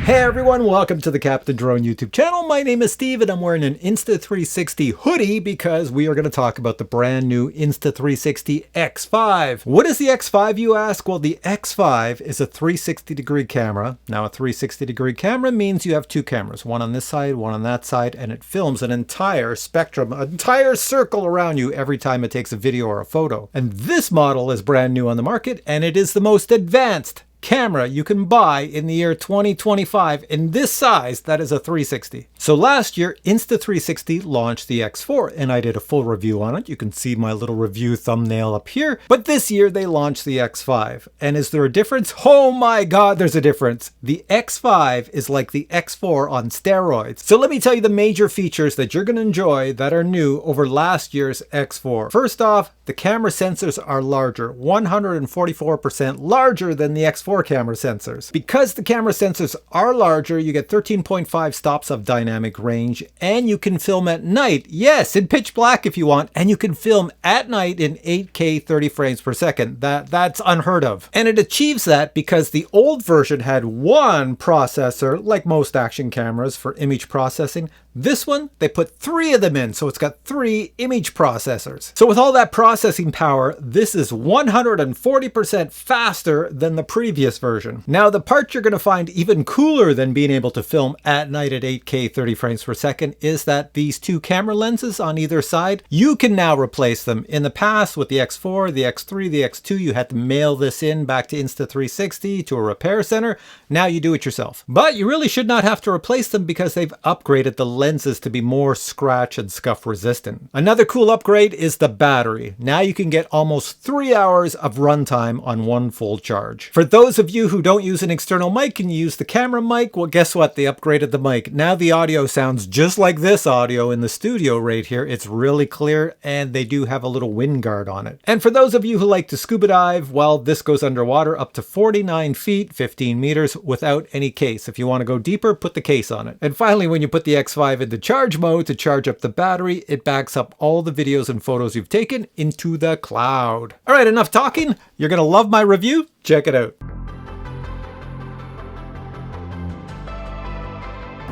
Hey everyone, welcome to the Captain Drone YouTube channel. My name is Steve and I'm wearing an Insta360 hoodie because we are going to talk about the brand new Insta360 X5. What is the X5, you ask? Well, the X5 is a 360 degree camera. Now a 360 degree camera means you have two cameras, one on this side, one on that side, and it films an entire spectrum, an entire circle around you every time it takes a video or a photo. And this model is brand new on the market and it is the most advanced camera you can buy in the year 2025 in this size that is a 360. So last year Insta360 launched the X4 and I did a full review on it. You can see my little review thumbnail up here. But this year they launched the X5. And is there a difference? Oh my god, there's a difference. The X5 is like the X4 on steroids. So let me tell you the major features that you're going to enjoy that are new over last year's X4. First off, the camera sensors are larger, 144% larger than the X4 camera sensors. Because the camera sensors are larger, you get 13.5 stops of dynamic range, and you can film at night. Yes, in pitch black if you want, and you can film at night in 8K 30 frames per second. That's unheard of. And it achieves that because the old version had one processor, like most action cameras for image processing. This one, they put three of them in, so it's got three image processors. So with all that processing power, this is 140% faster than the previous version. Now, the part you're going to find even cooler than being able to film at night at 8K 30 frames per second is that these two camera lenses on either side, you can now replace them. In the past, with the X4, the X3, the X2, you had to mail this in back to Insta360 to a repair center. Now you do it yourself. But you really should not have to replace them because they've upgraded the lenses to be more scratch and scuff resistant. Another cool upgrade is the battery. Now you can get almost 3 hours of runtime on one full charge. For those of you who don't use an external mic and you use the camera mic, well, guess what? They upgraded the mic. Now the audio sounds just like this audio in the studio right here. It's really clear and they do have a little wind guard on it. And for those of you who like to scuba dive, well, this goes underwater up to 49 feet, 15 meters without any case. If you want to go deeper, put the case on it. And finally, when you put the X5 into charge mode to charge up the battery, it backs up all the videos and photos you've taken into the cloud. All right, enough talking. You're going to love my review. Check it out.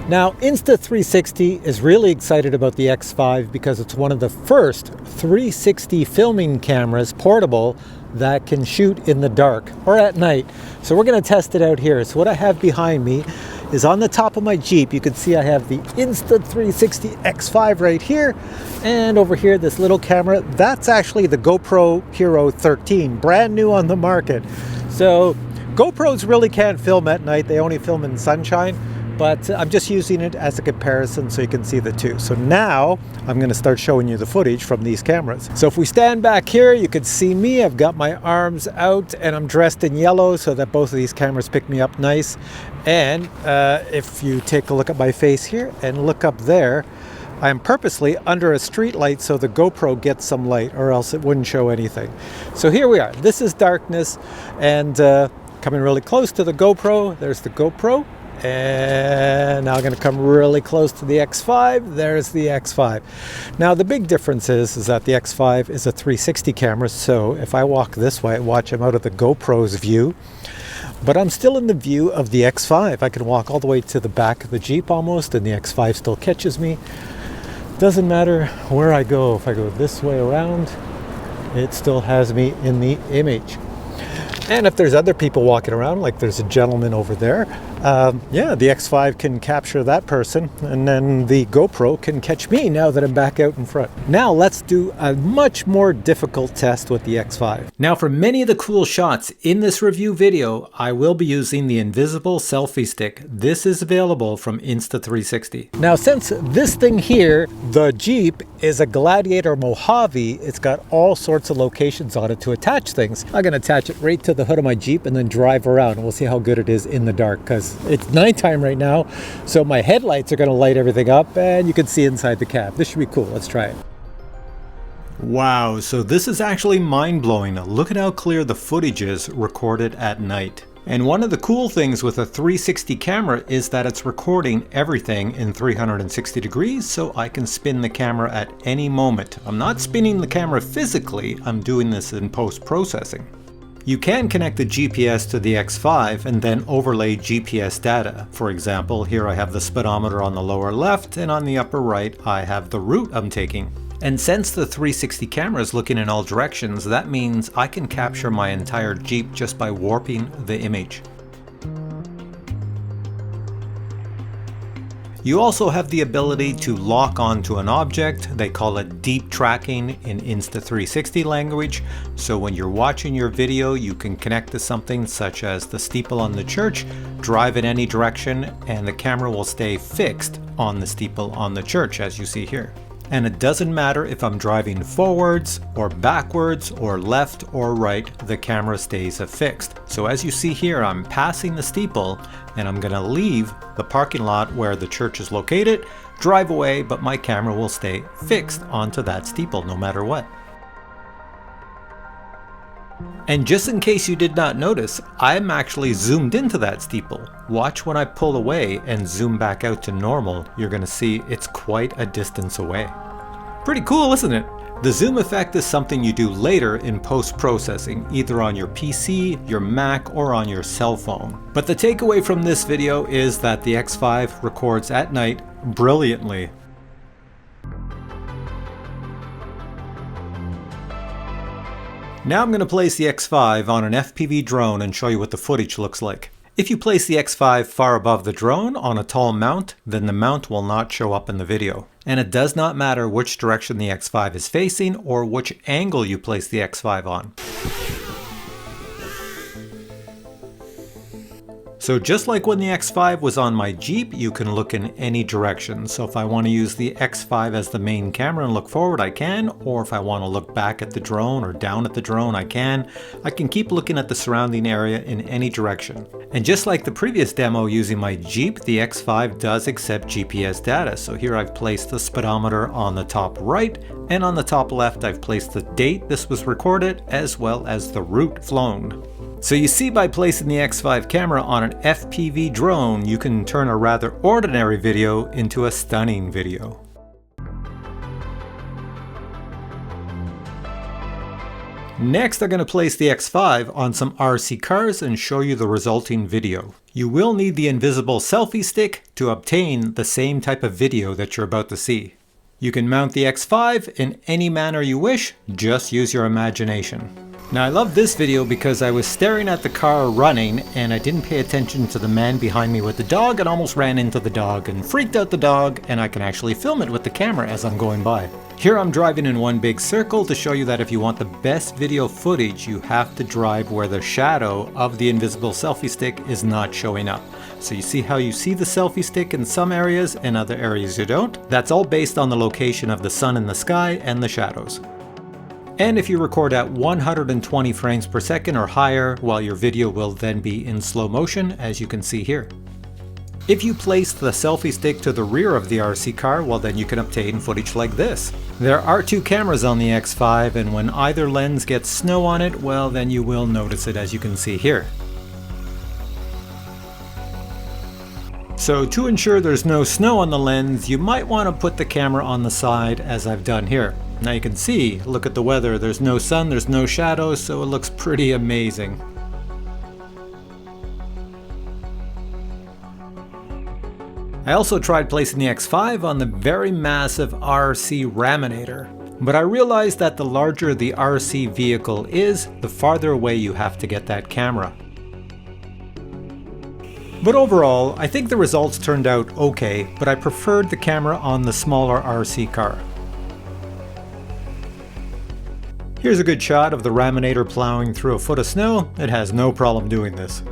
Now, Insta360 is really excited about the X5 because it's one of the first 360 filming cameras, portable, that can shoot in the dark or at night. So we're going to test it out here. So what I have behind me is on the top of my Jeep. You can see I have the Insta360 X5 right here. And over here, this little camera, that's actually the GoPro Hero 13, brand new on the market. So GoPros really can't film at night. They only film in sunshine. But I'm just using it as a comparison so you can see the two. So now I'm going to start showing you the footage from these cameras. So if we stand back here, you can see me. I've got my arms out and I'm dressed in yellow so that both of these cameras pick me up nice. And if you take a look at my face here and look up there, I am purposely under a street light so the GoPro gets some light or else it wouldn't show anything. So here we are. This is darkness and coming really close to the GoPro. There's the GoPro. And now I'm going to come really close to the X5. There's the X5. Now the big difference is that the X5 is a 360 camera. So if I walk this way, watch, I'm out of the GoPro's view. But I'm still in the view of the X5. I can walk all the way to the back of the Jeep almost, and the X5 still catches me. Doesn't matter where I go. If I go this way around, it still has me in the image. And if there's other people walking around, like there's a gentleman over there, yeah, the X5 can capture that person, and then the GoPro can catch me now that I'm back out in front. Now let's do a much more difficult test with the X5. Now for many of the cool shots in this review video, I will be using the invisible selfie stick. This is available from Insta360. Now since this thing here, the Jeep, is a Gladiator Mojave, it's got all sorts of locations on it to attach things. I'm going to attach it right to the hood of my Jeep and then drive around, and we'll see how good it is in the dark because it's nighttime right now, so my headlights are going to light everything up and you can see inside the cab. This should be cool. Let's try it. Wow, so this is actually mind-blowing. Look at how clear the footage is recorded at night. And one of the cool things with a 360 camera is that it's recording everything in 360 degrees, so I can spin the camera at any moment. I'm not spinning the camera physically, I'm doing this in post-processing. You can connect the GPS to the X5 and then overlay GPS data. For example, here I have the speedometer on the lower left, and on the upper right I have the route I'm taking. And since the 360 camera is looking in all directions, that means I can capture my entire Jeep just by warping the image. You also have the ability to lock onto an object. They call it deep tracking in Insta360 language. So when you're watching your video, you can connect to something such as the steeple on the church, drive in any direction, and the camera will stay fixed on the steeple on the church, as you see here. And it doesn't matter if I'm driving forwards or backwards or left or right, the camera stays affixed. So as you see here, I'm passing the steeple and I'm gonna leave the parking lot where the church is located, drive away, but my camera will stay fixed onto that steeple no matter what. And just in case you did not notice, I'm actually zoomed into that steeple. Watch when I pull away and zoom back out to normal, you're gonna see it's quite a distance away. Pretty cool, isn't it? The zoom effect is something you do later in post-processing, either on your PC, your Mac, or on your cell phone. But the takeaway from this video is that the X5 records at night brilliantly. Now I'm going to place the X5 on an FPV drone and show you what the footage looks like. If you place the X5 far above the drone on a tall mount, then the mount will not show up in the video. And it does not matter which direction the X5 is facing or which angle you place the X5 on. So just like when the X5 was on my Jeep, you can look in any direction. So if I want to use the X5 as the main camera and look forward, I can. Or if I want to look back at the drone or down at the drone, I can. I can keep looking at the surrounding area in any direction. And just like the previous demo using my Jeep, the X5 does accept GPS data. So here I've placed the speedometer on the top right, and on the top left I've placed the date this was recorded as well as the route flown. So you see, by placing the X5 camera on an FPV drone, you can turn a rather ordinary video into a stunning video. Next, I'm going to place the X5 on some RC cars and show you the resulting video. You will need the invisible selfie stick to obtain the same type of video that you're about to see. You can mount the X5 in any manner you wish, just use your imagination. Now I love this video because I was staring at the car running and I didn't pay attention to the man behind me with the dog and almost ran into the dog and freaked out the dog, and I can actually film it with the camera as I'm going by. Here I'm driving in one big circle to show you that if you want the best video footage, you have to drive where the shadow of the invisible selfie stick is not showing up. So you see how you see the selfie stick in some areas and other areas you don't? That's all based on the location of the sun in the sky and the shadows. And if you record at 120 frames per second or higher, well, your video will then be in slow motion, as you can see here. If you place the selfie stick to the rear of the RC car, well, then you can obtain footage like this. There are two cameras on the X5, and when either lens gets snow on it, well, then you will notice it, as you can see here. So to ensure there's no snow on the lens, you might want to put the camera on the side, as I've done here. Now you can see, look at the weather, there's no sun, there's no shadows, so it looks pretty amazing. I also tried placing the X5 on the very massive RC Raminator, but I realized that the larger the RC vehicle is, the farther away you have to get that camera. But overall, I think the results turned out okay, but I preferred the camera on the smaller RC car. Here's a good shot of the Raminator plowing through a foot of snow. It has no problem doing this.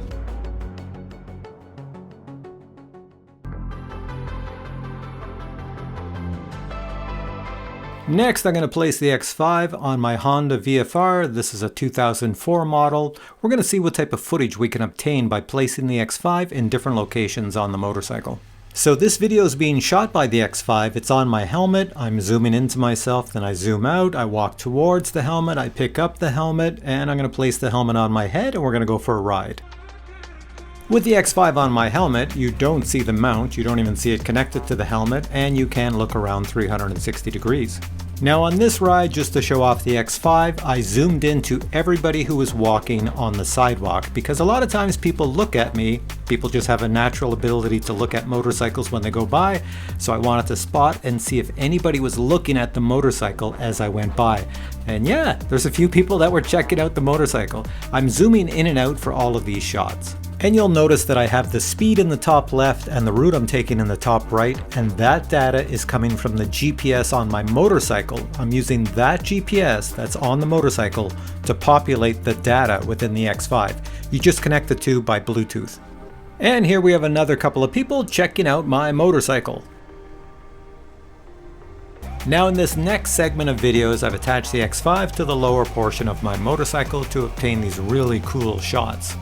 Next, I'm going to place the X5 on my Honda VFR. This is a 2004 model. We're going to see what type of footage we can obtain by placing the X5 in different locations on the motorcycle. So this video is being shot by the X5. It's on my helmet. I'm zooming into myself, then I zoom out, I walk towards the helmet, I pick up the helmet, and I'm going to place the helmet on my head and we're going to go for a ride. With the X5 on my helmet, you don't see the mount, you don't even see it connected to the helmet, and you can look around 360 degrees. Now on this ride, just to show off the X5, I zoomed into everybody who was walking on the sidewalk, because a lot of times people look at me, people just have a natural ability to look at motorcycles when they go by, so I wanted to spot and see if anybody was looking at the motorcycle as I went by. And yeah, there's a few people that were checking out the motorcycle. I'm zooming in and out for all of these shots. And you'll notice that I have the speed in the top left and the route I'm taking in the top right, and that data is coming from the GPS on my motorcycle. I'm using that GPS that's on the motorcycle to populate the data within the X5. You just connect the two by Bluetooth. And here we have another couple of people checking out my motorcycle. Now in this next segment of videos, I've attached the X5 to the lower portion of my motorcycle to obtain these really cool shots.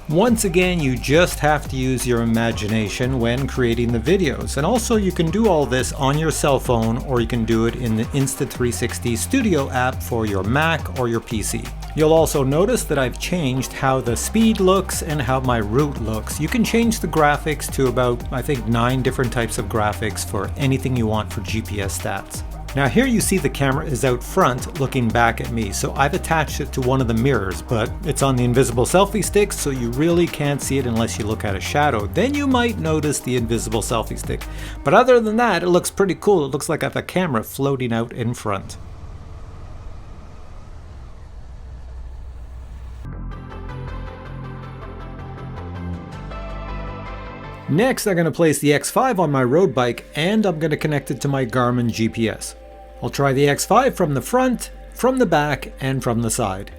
Once again, you just have to use your imagination when creating the videos. And also you can do all this on your cell phone, or you can do it in the Insta360 Studio app for your Mac or your PC. You'll also notice that I've changed how the speed looks and how my route looks. You can change the graphics to about, I think, 9 different types of graphics for anything you want for GPS stats. Now here you see the camera is out front looking back at me, so I've attached it to one of the mirrors, but it's on the invisible selfie stick, so you really can't see it unless you look at a shadow. Then you might notice the invisible selfie stick. But other than that, it looks pretty cool. It looks like I have a camera floating out in front. Next, I'm going to place the X5 on my road bike, and I'm going to connect it to my Garmin GPS. I'll try the X5 from the front, from the back, and from the side.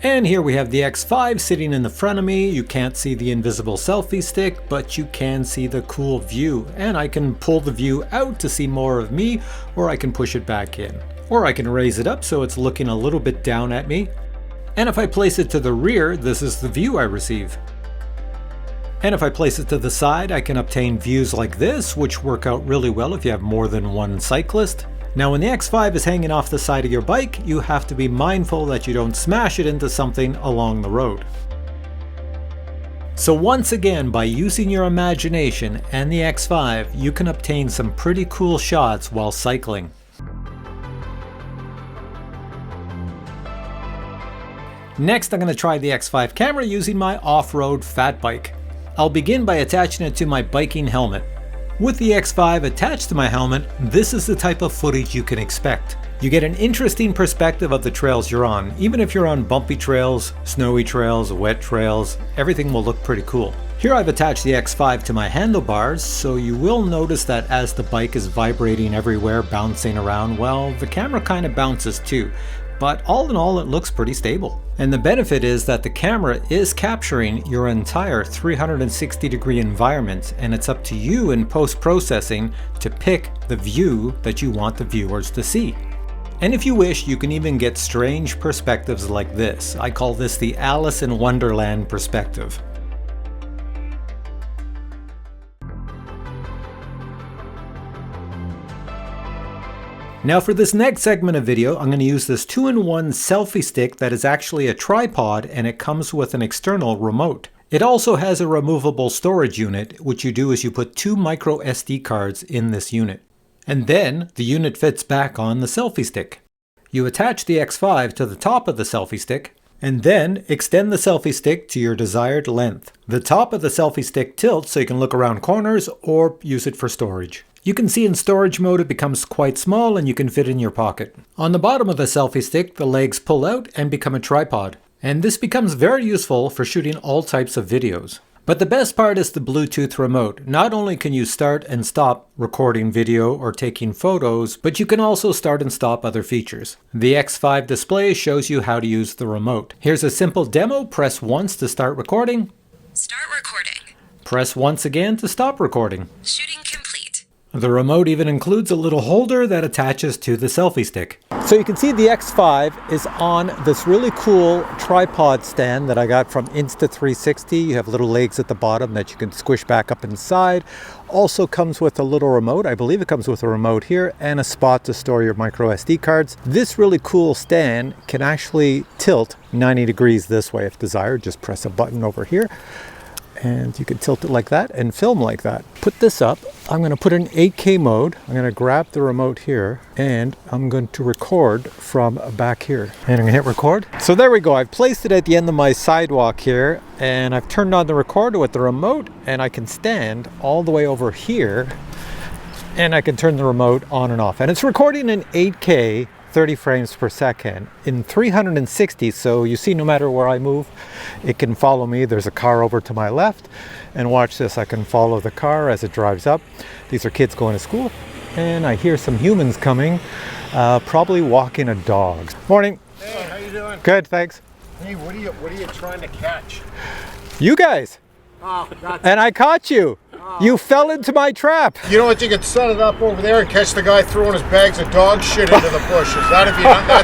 And here we have the X5 sitting in the front of me. You can't see the invisible selfie stick, but you can see the cool view. And I can pull the view out to see more of me, or I can push it back in. Or I can raise it up so it's looking a little bit down at me. And if I place it to the rear, this is the view I receive. And if I place it to the side, I can obtain views like this, which work out really well if you have more than one cyclist. Now when the X5 is hanging off the side of your bike, you have to be mindful that you don't smash it into something along the road. So once again, by using your imagination and the X5, you can obtain some pretty cool shots while cycling. Next, I'm going to try the X5 camera using my off-road fat bike. I'll begin by attaching it to my biking helmet. With the X5 attached to my helmet, this is the type of footage you can expect. You get an interesting perspective of the trails you're on. Even if you're on bumpy trails, snowy trails, wet trails, everything will look pretty cool. Here I've attached the X5 to my handlebars, so you will notice that as the bike is vibrating everywhere, bouncing around, well, the camera kind of bounces too. But all in all, it looks pretty stable. And the benefit is that the camera is capturing your entire 360-degree environment, and it's up to you in post-processing to pick the view that you want the viewers to see. And if you wish, you can even get strange perspectives like this. I call this the Alice in Wonderland perspective. Now for this next segment of video, I'm going to use this 2-in-1 selfie stick that is actually a tripod, and it comes with an external remote. It also has a removable storage unit. What you do is you put 2 micro SD cards in this unit. And then the unit fits back on the selfie stick. You attach the X5 to the top of the selfie stick, and then extend the selfie stick to your desired length. The top of the selfie stick tilts so you can look around corners or use it for storage. You can see in storage mode it becomes quite small and you can fit in your pocket. On the bottom of the selfie stick, the legs pull out and become a tripod. And this becomes very useful for shooting all types of videos. But the best part is the Bluetooth remote. Not only can you start and stop recording video or taking photos, but you can also start and stop other features. The X5 display shows you how to use the remote. Here's a simple demo. Press once to start recording. Start recording. Press once again to stop recording. Shooting complete. The remote even includes a little holder that attaches to the selfie stick. So you can see the X5 is on this really cool tripod stand that I got from Insta360. You have little legs at the bottom that you can squish back up inside. Also comes with a little remote. I believe it comes with a remote here and a spot to store your micro SD cards. This really cool stand can actually tilt 90 degrees this way if desired. Just press a button over here. and you can tilt it like that and film like that. Put this up. I'm going to put it in 8K mode. I'm going to grab the remote here and I'm going to record from back here. And I'm going to hit record. So there we go. I've placed it at the end of my sidewalk here and I've turned on the recorder with the remote and I can stand all the way over here and I can turn the remote on and off. And it's recording in 8K, 30 frames per second in 360. So you see, no matter where I move, it can follow me. There's a car over to my left. And watch this, I can follow the car as it drives up. These are kids going to school. And I hear some humans coming, probably walking a dog. Morning. Hey, how you doing? Good, thanks. Hey, what are you trying to catch? You guys. Oh, that's... And I caught you. Oh. You fell into my trap. You know what? You could set it up over there and catch the guy throwing his bags of dog shit into the bushes. That's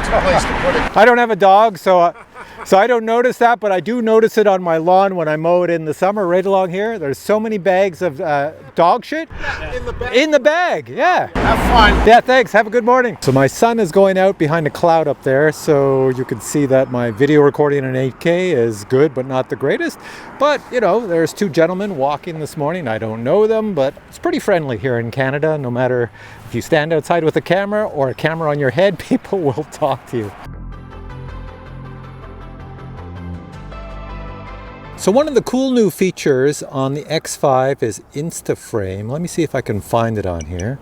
a place to put it. I don't have a dog, so I don't notice that, but I do notice it on my lawn when I mow it in the summer. Right along here, there's so many bags of dog shit. In the bag? In the bag, yeah. Have fun. Yeah, thanks. Have a good morning. So my sun is going out behind a cloud up there, so you can see that my video recording in 8K is good, but not the greatest. But, you know, there's two gentlemen walking this morning. I don't know them, but it's pretty friendly here in Canada. No matter if you stand outside with a camera or a camera on your head, people will talk to you. So one of the cool new features on the X5 is Instaframe. Let me see if I can find it on here.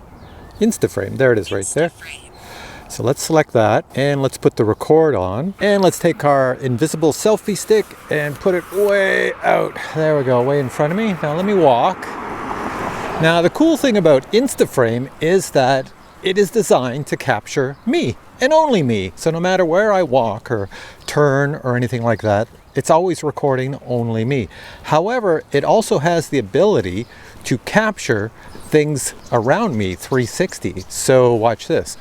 Instaframe, there it is right there. So let's select that and let's put the record on. And let's take our invisible selfie stick and put it way out. There we go, way in front of me. Now let me walk. Now the cool thing about Instaframe is that it is designed to capture me and only me. So no matter where I walk or turn or anything like that, it's always recording only me. However, it also has the ability to capture things around me 360. So watch this.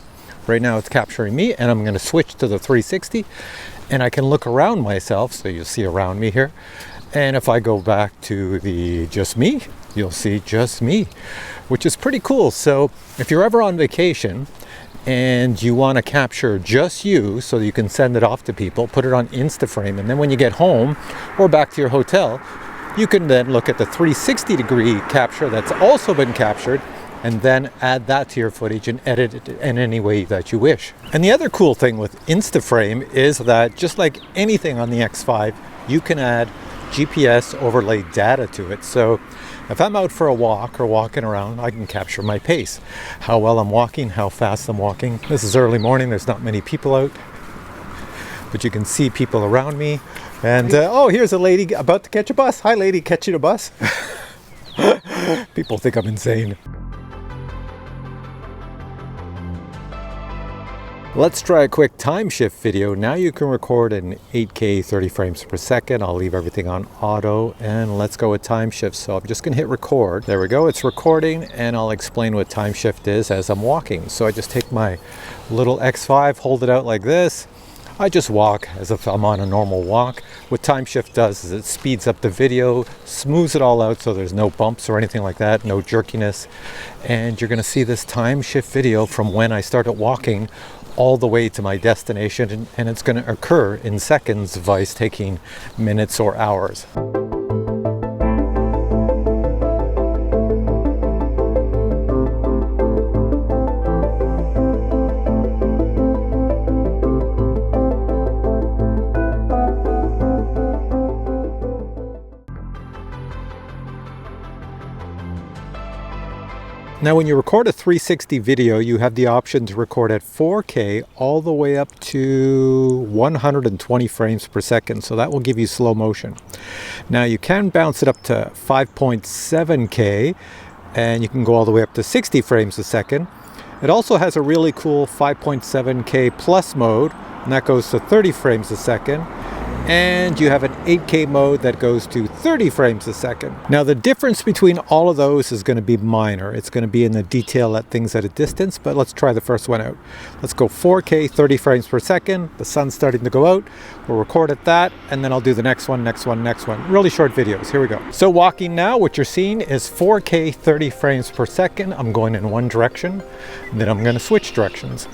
Right now it's capturing me and I'm going to switch to the 360 and I can look around myself. So you'll see around me here. And if I go back to the just me, you'll see just me, which is pretty cool. So if you're ever on vacation and you want to capture just you so you can send it off to people, put it on Instaframe, and then when you get home or back to your hotel, you can then look at the 360-degree capture that's also been captured and then add that to your footage and edit it in any way that you wish. And the other cool thing with Instaframe is that just like anything on the X5, you can add GPS overlay data to it. So if I'm out for a walk or walking around, I can capture my pace, how well I'm walking, how fast I'm walking. This is early morning, there's not many people out, but you can see people around me. And oh, here's a lady about to catch a bus. Hi lady, catching a bus. People think I'm insane. Let's try a quick time shift video. Now you can record in 8K 30 frames per second. I'll leave everything on auto and let's go with time shift. So I'm just gonna hit record. There we go, it's recording and I'll explain what time shift is as I'm walking. So I just take my little X5, hold it out like this. I just walk as if I'm on a normal walk. What time shift does is it speeds up the video, smooths it all out so there's no bumps or anything like that, no jerkiness. And you're gonna see this time shift video from when I started walking all the way to my destination, and it's going to occur in seconds vice taking minutes or hours. Now when you record a 360 video, you have the option to record at 4K all the way up to 120 frames per second. So that will give you slow motion. Now you can bounce it up to 5.7K and you can go all the way up to 60 frames a second. It also has a really cool 5.7K plus mode, and that goes to 30 frames a second. And you have an 8K mode that goes to 30 frames a second. Now the difference between all of those is going to be minor. It's going to be in the detail at things at a distance, but let's try the first one out. Let's go 4K, 30 frames per second. The sun's starting to go out. We'll record at that, and then I'll do the next one, next one, next one. Really short videos. Here we go. So walking now, what you're seeing is 4K, 30 frames per second. I'm going in one direction, and then I'm going to switch directions.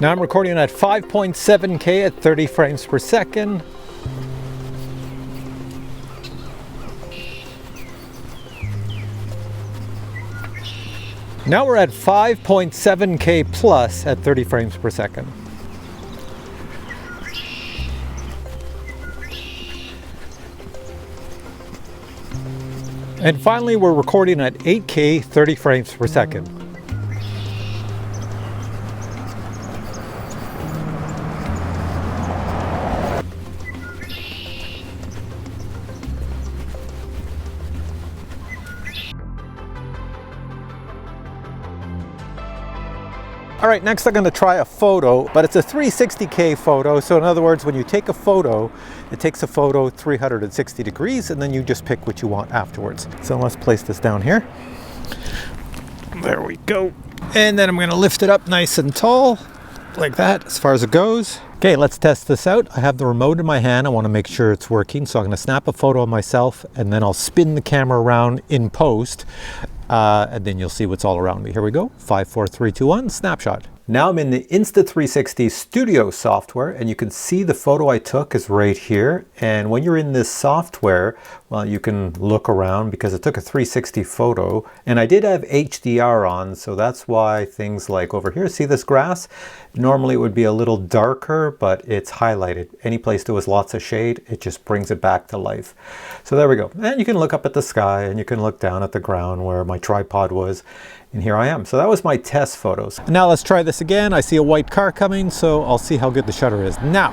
Now I'm recording at 5.7K at 30 frames per second. Now we're at 5.7K plus at 30 frames per second. And finally, we're recording at 8K, 30 frames per second. All right, next I'm going to try a photo, but it's a 360K photo. So in other words, when you take a photo, it takes a photo 360 degrees, and then you just pick what you want afterwards. So let's place this down here. There we go. And then I'm going to lift it up nice and tall, like that, as far as it goes. Okay, let's test this out. I have the remote in my hand. I want to make sure it's working. So I'm going to snap a photo of myself, and then I'll spin the camera around in post. And then you'll see what's all around me. Here we go. 5, 4, 3, 2, 1, snapshot. Now I'm in the Insta360 Studio software, and you can see the photo I took is right here. And when you're in this software, well, you can look around because it took a 360 photo, and I did have HDR on, so that's why things like over here, see this grass? Normally it would be a little darker, but it's highlighted. Any place there was lots of shade, it just brings it back to life. So there we go. And you can look up at the sky, and you can look down at the ground where my tripod was. And here I am. So that was my test photos. Now let's try this again. I see a white car coming, so I'll see how good the shutter is. Now,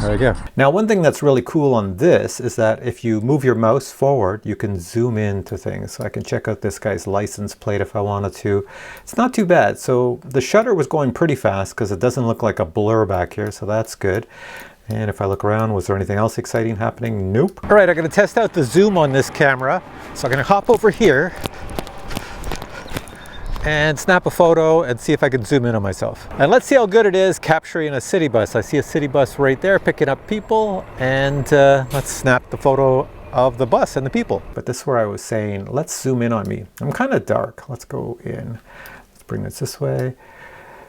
there we go. Now one thing that's really cool on this is that if you move your mouse forward, you can zoom into things. So I can check out this guy's license plate if I wanted to. It's not too bad. So the shutter was going pretty fast because it doesn't look like a blur back here, so that's good. And if I look around, was there anything else exciting happening? Nope. All right, I'm going to test out the zoom on this camera. So I'm going to hop over here and snap a photo and see if I can zoom in on myself. And let's see how good it is capturing a city bus. I see a city bus right there picking up people, and let's snap the photo of the bus and the people. But this is where I was saying, let's zoom in on me. I'm kind of dark. Let's go in. Let's bring this way.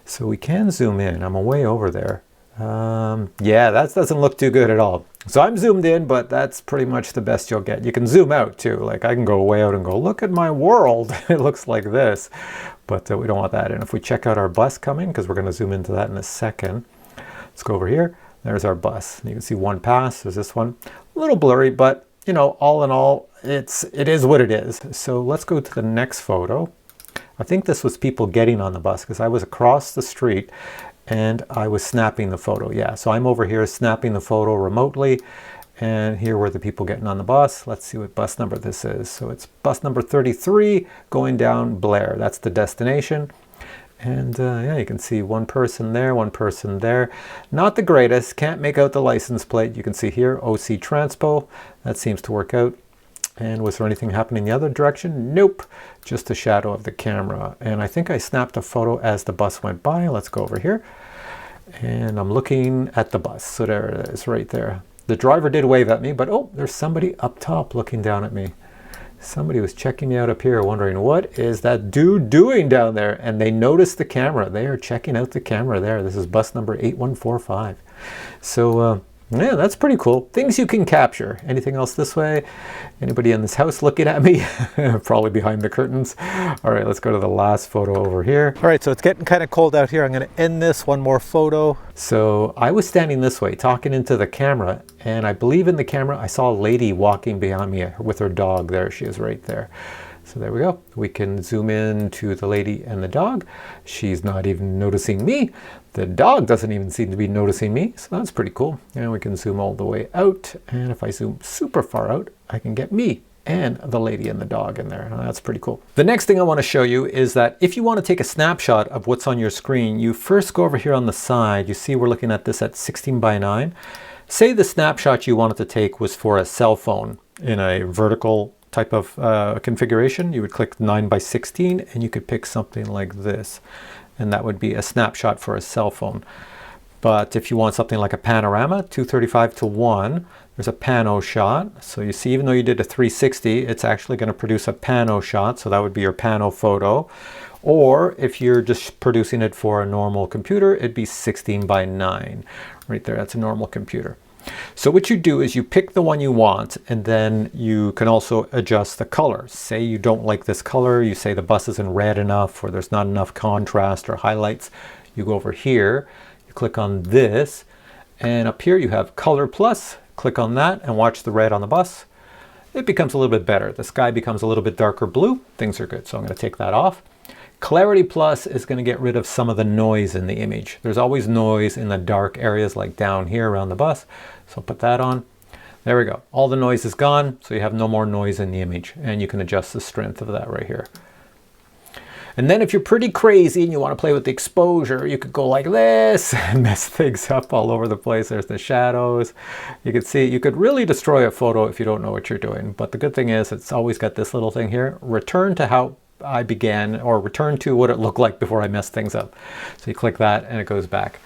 So we can zoom in. I'm way over there. Yeah, that doesn't look too good at all. So I'm zoomed in, but that's pretty much the best you'll get. You can zoom out too. Like I can go way out and go, look at my world. It looks like this, but we don't want that. And if we check out our bus coming, because we're going to zoom into that in a second. Let's go over here. There's our bus. And you can see one pass. There's this one. A little blurry, but you know, all in all, it is what it is. So let's go to the next photo. I think this was people getting on the bus because I was across the street and I was snapping the photo. Yeah, so I'm over here snapping the photo remotely, and here were the people getting on the bus. Let's see what bus number this is. So it's bus number 33 going down Blair. That's the destination. And yeah, you can see one person there, one person there. Not the greatest, can't make out the license plate. You can see here, OC Transpo. That seems to work out. And was there anything happening the other direction? Nope, just a shadow of the camera. And I think I snapped a photo as the bus went by. Let's go over here. And I'm looking at the bus. So there it is, right there. The driver did wave at me, but oh, there's somebody up top looking down at me. Somebody was checking me out up here, wondering what is that dude doing down there? And they noticed the camera. They are checking out the camera there. This is bus number 8145. So yeah, that's pretty cool. Things you can capture. Anything else this way? Anybody in this house looking at me? Probably behind the curtains. All right, let's go to the last photo over here. All right, so it's getting kind of cold out here. I'm going to end this one more photo. So I was standing this way, talking into the camera, and I believe in the camera I saw a lady walking behind me with her dog. There she is right there. So there we go. We can zoom in to the lady and the dog. She's not even noticing me. The dog doesn't even seem to be noticing me. So that's pretty cool. And we can zoom all the way out. And if I zoom super far out, I can get me and the lady and the dog in there. And that's pretty cool. The next thing I want to show you is that if you want to take a snapshot of what's on your screen, you first go over here on the side. You see we're looking at this at 16:9. Say the snapshot you wanted to take was for a cell phone in a vertical type of configuration. You would click 9:16 and you could pick something like this, and that would be a snapshot for a cell phone. But if you want something like a panorama, 235:1, there's a pano shot. So you see, even though you did a 360, it's actually going to produce a pano shot, so that would be your pano photo. Or if you're just producing it for a normal computer, it'd be 16 by 9. Right there, that's a normal computer. So what you do is you pick the one you want, and then you can also adjust the color. Say you don't like this color, you say the bus isn't red enough, or there's not enough contrast or highlights. You go over here, you click on this, and up here you have Color Plus. Click on that and watch the red on the bus. It becomes a little bit better. The sky becomes a little bit darker blue. Things are good. So I'm going to take that off. Clarity Plus is going to get rid of some of the noise in the image. There's always noise in the dark areas like down here around the bus. So put that on. There we go. All the noise is gone, so you have no more noise in the image. And you can adjust the strength of that right here. And then if you're pretty crazy and you want to play with the exposure, you could go like this and mess things up all over the place. There's the shadows. You can see, you could really destroy a photo if you don't know what you're doing. But the good thing is it's always got this little thing here. Return to how I began, or return to what it looked like before I messed things up. So you click that and it goes back.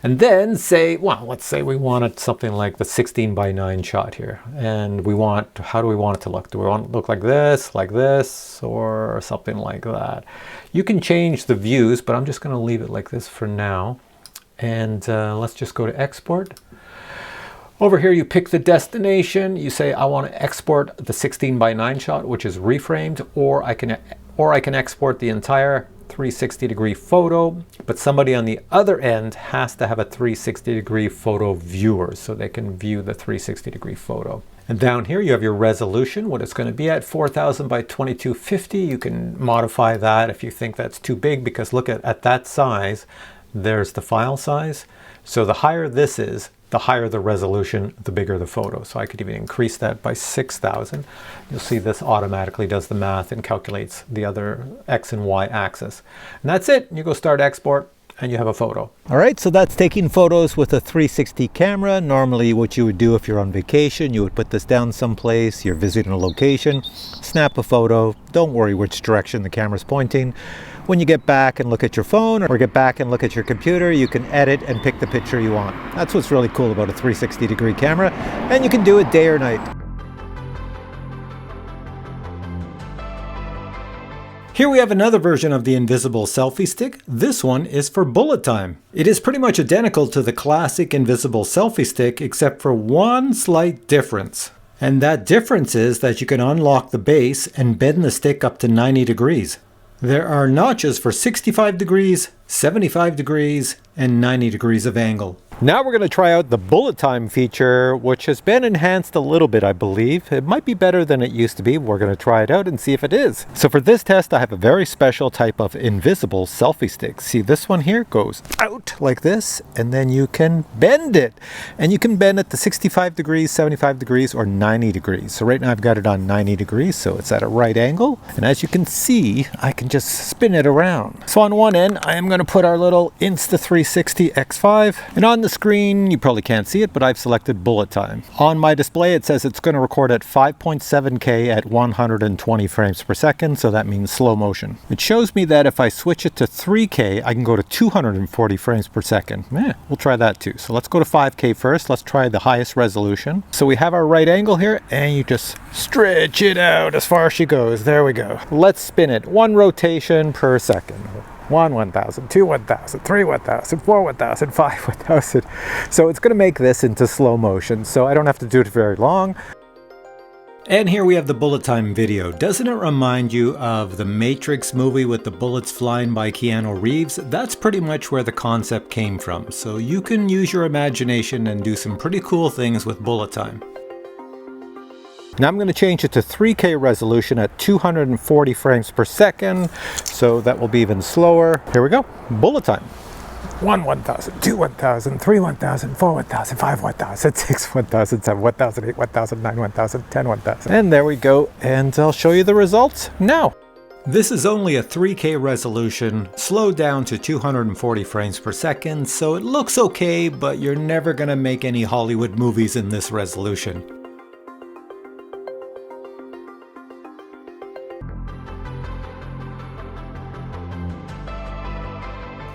And then say, well, let's say we wanted something like the 16 by 9 shot here. And we want, how do we want it to look? Do we want it to look like this, or something like that? You can change the views, but I'm just going to leave it like this for now. And let's just go to export. Over here, you pick the destination. You say, I want to export the 16 by 9 shot, which is reframed, or I can export the entire 360-degree photo, but somebody on the other end has to have a 360-degree photo viewer so they can view the 360-degree photo. And down here you have your resolution, what it's going to be at, 4000 by 2250. You can modify that if you think that's too big, because look at that size, there's the file size. So the higher this is, the higher the resolution, the bigger the photo. So I could even increase that by 6000. You'll see this automatically does the math and calculates the other X and Y axis. And that's it. You go start export and you have a photo. All right, so that's taking photos with a 360 camera. Normally what you would do if you're on vacation, you would put this down someplace, you're visiting a location, snap a photo, don't worry which direction the camera's pointing. When you get back and look at your phone or get back and look at your computer, you can edit and pick the picture you want. That's what's really cool about a 360-degree camera, and you can do it day or night. Here we have another version of the invisible selfie stick. This one is for bullet time. It is pretty much identical to the classic invisible selfie stick, except for one slight difference. And that difference is that you can unlock the base and bend the stick up to 90 degrees. There are notches for 65 degrees, 75 degrees, and 90 degrees of angle. Now we're going to try out the bullet time feature, which has been enhanced a little bit, I believe. It might be better than it used to be. We're going to try it out and see if it is. So for this test, I have a very special type of invisible selfie stick. See, this one here goes out like this, and then you can bend it. And you can bend it to 65 degrees, 75 degrees, or 90 degrees. So right now I've got it on 90 degrees, so it's at a right angle. And as you can see, I can just spin it around. So on one end, I am going to put our little Insta360 X5, and on the screen, you probably can't see it, but I've selected bullet time. On my display, it says it's going to record at 5.7K at 120 frames per second, so that means slow motion. It shows me that if I switch it to 3K, I can go to 240 frames per second. We'll try that too. So let's go to 5K first. Let's try the highest resolution. So we have our right angle here, and you just stretch it out as far as she goes. There we go. Let's spin it. 1 rotation per second. 1 1000, 2 1000, 3 1000, 4 1000, 5 1000. So it's going to make this into slow motion, so I don't have to do it very long. And here we have the bullet time video. Doesn't it remind you of the Matrix movie with the bullets flying by Keanu Reeves? That's pretty much where the concept came from. So you can use your imagination and do some pretty cool things with bullet time. Now I'm going to change it to 3K resolution at 240 frames per second, so that will be even slower. Here we go, bullet time. 1 1000, 2 1000, 3 1000, 4 1000, 5 1000, 6 1000, 7 1000, 8 1000, 9 1000, 10 1000. And there we go, and I'll show you the results now. This is only a 3K resolution, slowed down to 240 frames per second, so it looks okay, but you're never going to make any Hollywood movies in this resolution.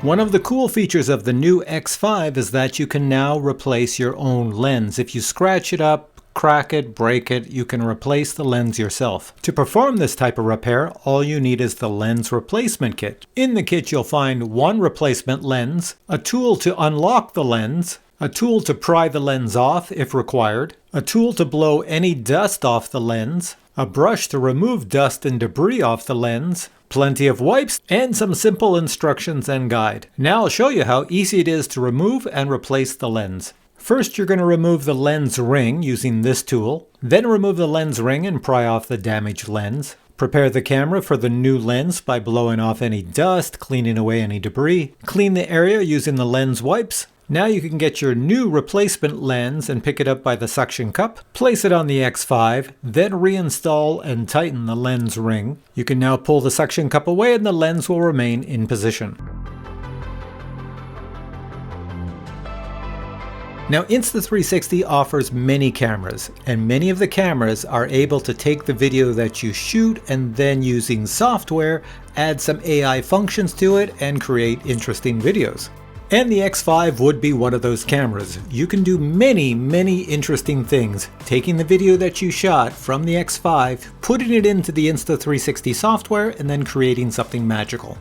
One of the cool features of the new X5 is that you can now replace your own lens. If you scratch it up, crack it, break it, you can replace the lens yourself. To perform this type of repair, all you need is the lens replacement kit. In the kit you'll find one replacement lens, a tool to unlock the lens, a tool to pry the lens off if required, a tool to blow any dust off the lens, a brush to remove dust and debris off the lens, plenty of wipes, and some simple instructions and guide. Now I'll show you how easy it is to remove and replace the lens. First, you're going to remove the lens ring using this tool. Then remove the lens ring and pry off the damaged lens. Prepare the camera for the new lens by blowing off any dust, cleaning away any debris. Clean the area using the lens wipes. Now you can get your new replacement lens and pick it up by the suction cup. Place it on the X5, then reinstall and tighten the lens ring. You can now pull the suction cup away and the lens will remain in position. Now Insta360 offers many cameras, and many of the cameras are able to take the video that you shoot and then using software, add some AI functions to it and create interesting videos. And the X5 would be one of those cameras. You can do many interesting things, taking the video that you shot from the X5, putting it into the Insta360 software, and then creating something magical.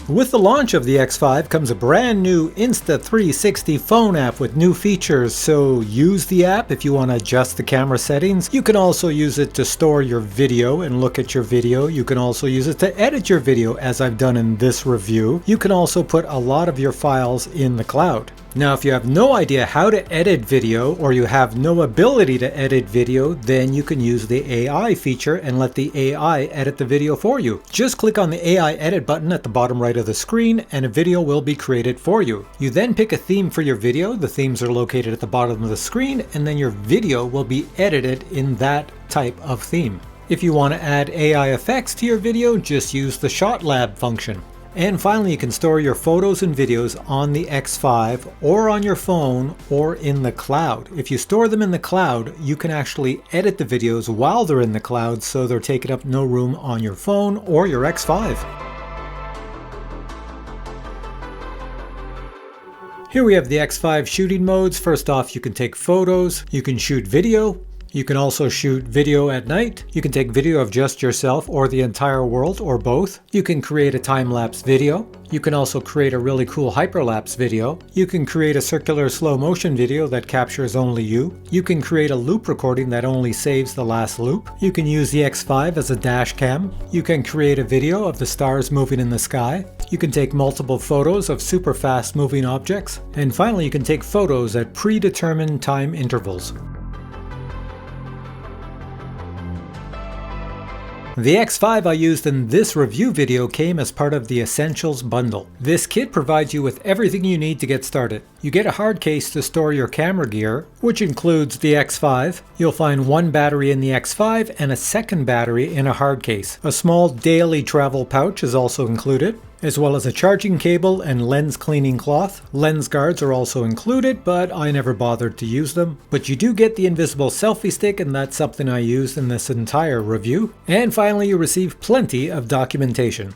With the launch of the X5 comes a brand new Insta360 Phone App with new features, so use the app if you want to adjust the camera settings. You can also use it to store your video and look at your video. You can also use it to edit your video, as I've done in this review. You can also put a lot of your files in the cloud. Now, if you have no idea how to edit video or you have no ability to edit video, then you can use the AI feature and let the AI edit the video for you. Just click on the AI edit button at the bottom right of the screen and a video will be created for you. You then pick a theme for your video. The themes are located at the bottom of the screen, and then your video will be edited in that type of theme. If you want to add AI effects to your video, just use the Shot Lab function. And finally, you can store your photos and videos on the X5 or on your phone or in the cloud. If you store them in the cloud, you can actually edit the videos while they're in the cloud, so they're taking up no room on your phone or your X5. Here we have the X5 shooting modes. First off, you can take photos, you can shoot video. You can also shoot video at night. You can take video of just yourself or the entire world or both. You can create a time-lapse video. You can also create a really cool hyperlapse video. You can create a circular slow motion video that captures only you. You can create a loop recording that only saves the last loop. You can use the X5 as a dash cam. You can create a video of the stars moving in the sky. You can take multiple photos of super fast moving objects. And finally, you can take photos at predetermined time intervals. The X5 I used in this review video came as part of the Essentials bundle. This kit provides you with everything you need to get started. You get a hard case to store your camera gear, which includes the X5. You'll find one battery in the X5 and a second battery in a hard case. A small daily travel pouch is also included, as well as a charging cable and lens cleaning cloth. Lens guards are also included, but I never bothered to use them. But you do get the invisible selfie stick, and that's something I used in this entire review. And finally, you receive plenty of documentation.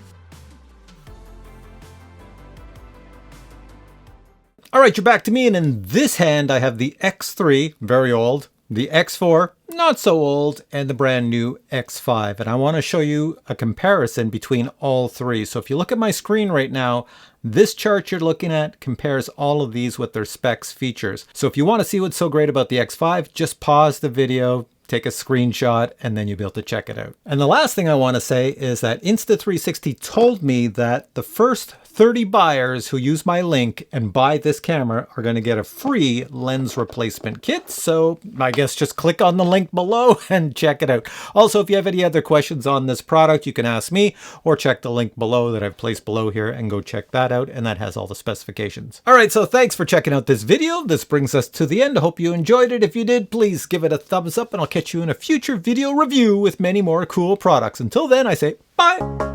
Alright, you're back to me, and in this hand I have the X3, very old, the X4, not so old, and the brand new X5. And I want to show you a comparison between all three. So if you look at my screen right now, this chart you're looking at compares all of these with their specs features. So if you want to see what's so great about the X5, just pause the video, take a screenshot, and then you'll be able to check it out. And the last thing I want to say is that Insta360 told me that the first 30 buyers who use my link and buy this camera are going to get a free lens replacement kit. So I guess just click on the link below and check it out. Also, if you have any other questions on this product, you can ask me or check the link below that I've placed below here and go check that out. And that has all the specifications. All right, so thanks for checking out this video. This brings us to the end. I hope you enjoyed it. If you did, please give it a thumbs up and I'll catch you in a future video review with many more cool products. Until then, I say bye.